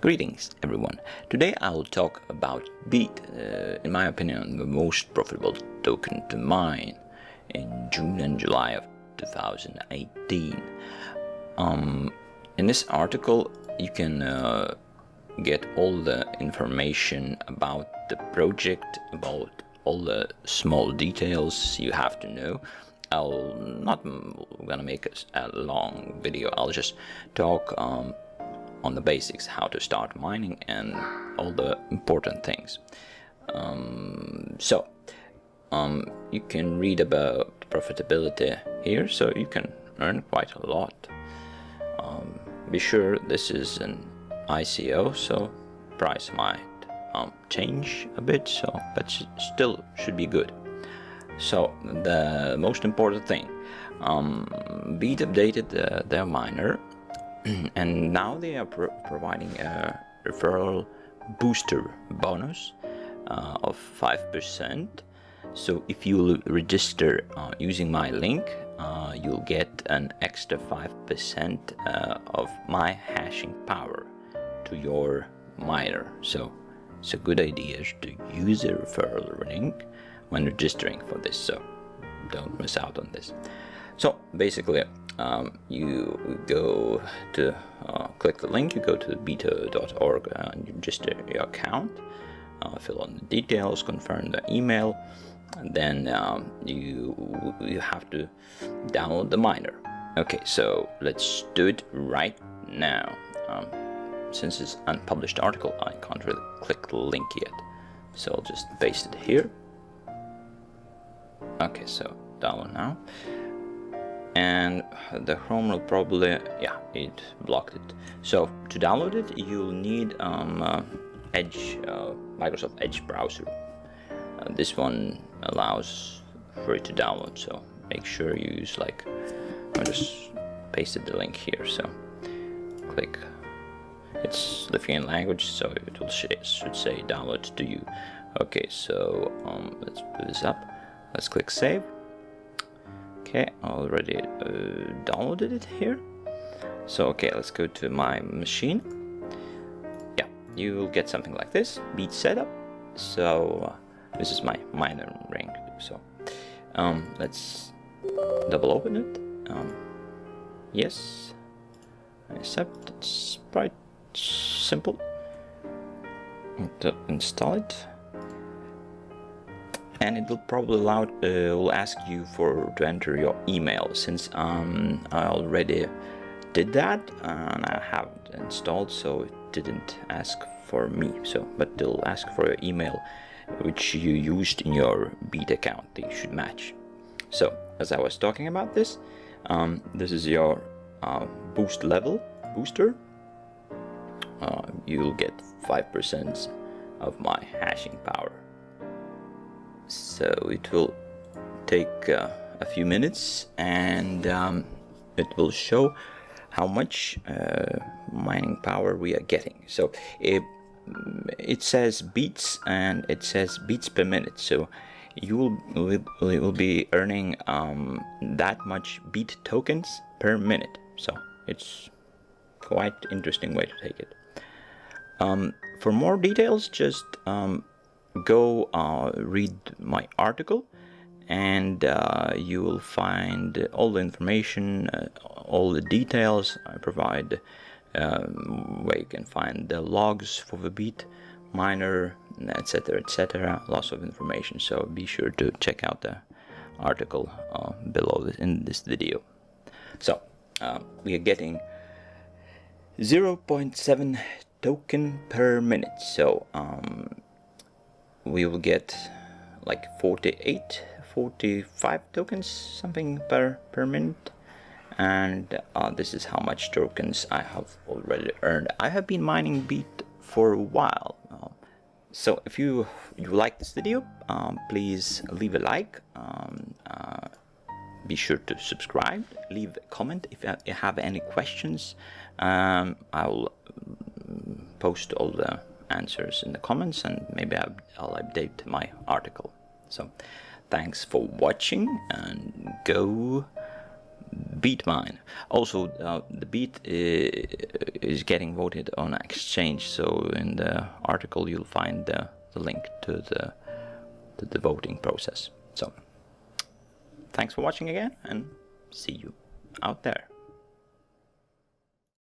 Greetings everyone. Today I will talk about Beat, in my opinion the most profitable token to mine in June and July of 2018. In this article you can get all the information about the project, about all the small details you have to know. I'm not gonna make a long video, I'll just talk on the basics, how to start mining and all the important things. You can read about profitability here, so you can earn quite a lot. Be sure this is an ICO, so price might change a bit, but still should be good. So the most important thing, Beat updated their miner, and now they are providing a referral booster bonus of 5%. So if you register using my link, you'll get an extra 5% of my hashing power to your miner. So it's a good idea to use a referral link when registering for this, so don't miss out on this. So basically you go to click the link, you go to beat.org and you register your account, fill in the details, confirm the email, and then you have to download the miner. Okay, so let's do it right now. Since it's an unpublished article, I can't really click the link yet, so I'll just paste it here. Okay, so download now. And the Chrome will probably, yeah, it blocked it. So to download it, you'll need Edge, Microsoft Edge browser. This one allows for it to download, so make sure you use, like, I just pasted the link here, so click. It's Lithuanian language, so it will should say download to you. Okay, so let's put this up. Let's click save. Okay, I already downloaded it here. So okay, let's go to my machine. Yeah, you will get something like this, Beat setup. So this is my miner ring. So let's double open it. Yes, I accept. It's quite simple to install it. And it will probably will ask you to enter your email. Since I already did that and I have it installed, so it didn't ask for me. So, but it'll ask for your email, which you used in your Beat account. They should match. So, as I was talking about this, this is your booster. You'll get 5% of my hashing power. So it will take a few minutes, and it will show how much mining power we are getting. So it says beats, and it says beats per minute. So you will be earning that much Beat tokens per minute. So it's quite interesting way to take it. For more details, just go read my article, and you will find all the information, all the details I provide, where you can find the logs for the Beat miner, etc, etc. Lots of information, so be sure to check out the article below in this video. So we are getting 0.7 token per minute, so we will get like 45 tokens something per minute, and this is how much tokens I have already earned. I have been mining Beat for a while, so if you like this video, please leave a like, be sure to subscribe, leave a comment if you have any questions. I will post all the answers in the comments, and maybe I'll update my article. So thanks for watching, and go beat mine. Also, the beat is getting voted on Exchange, so in the article you'll find the link to the voting process. So thanks for watching again, and see you out there.